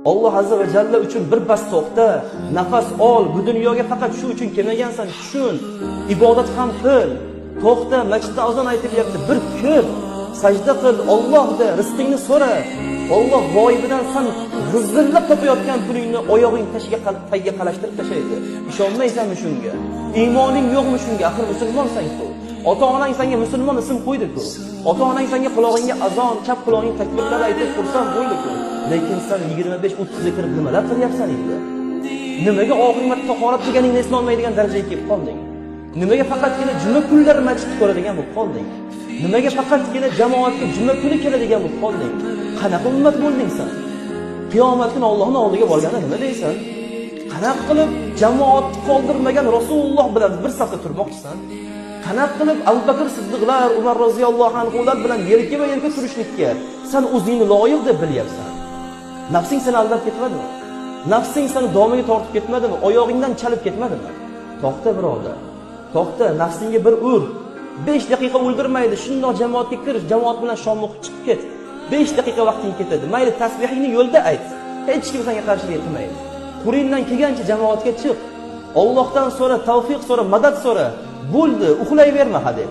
Alloh azza va jalla uchun bir bas to'xta, nafas ol. Bu dunyoga faqat shu uchun kelmagansan, tushun. Ibodat ham qil. To'xta, masjidda azon aytilyapti. Bir kir, sajda qil, Allohda rizqingni so'ra. Alloh g'oyibidan sen g'izillab topayotgan pulingni oyog'ing tagiga qalashtirib tashlaydi. Ishonmaysanmi shunga? Iymoning yo'qmi shunga? Axir musulmonsan-ku. Ota-onang senga musulmon ism qo'ydi-ku. Ota-onang senga qulog'ingga azon, chap qulog'ing takbirlar aytib xursand bo'ldi-ku. Lekin sen 25-30 kirib nimalar qilyapsan endi? Nimaga oxirgi marta tahorat deganingni eslolmaydigan darajaga kelib qolding? Nimaga faqatgina juma kunlari masjidga boradigan bo'lib qolding? Nimaga faqatgina jamoatga juma kuni keladigan bo'lib qolding? Qanaqa ummat bo'lding sen? Qiyomat kuni Allohning oldiga borganda nima deysan? Qanaqa qilib jamoat qoldirmagan Rasululloh bilan bir safda turmoqchisan? Qanaqa qilib Abu Bakr Siddiqlar, Umar roziyallohu anhular bilan yelkama-yelka turishlikka sen o'zingni loyiq deb bilyapsan? Nafsing seni aldab ketmadimi? Nafsing seni domiga tortib ketmadimi? Oyog'ingdan chalib ketmadimi? To'xta birodar. To'xta, nafsingga bir ur. 5 daqiqa o'ldirmaydi. Shundoq jamoatga kir, jamoat bilan shom o'qib chiqib ket. 5 daqiqa vaqting ketadi. Mayli tasbihingni yo'lda ayt. Hech kim senga qarshilik qilmaydi. Qo'lingdan kelgancha jamoatga chiq. Allohdan so'ra, tavfiq so'ra, madad so'ra. Bo'ldi, uxlayverma hadeb.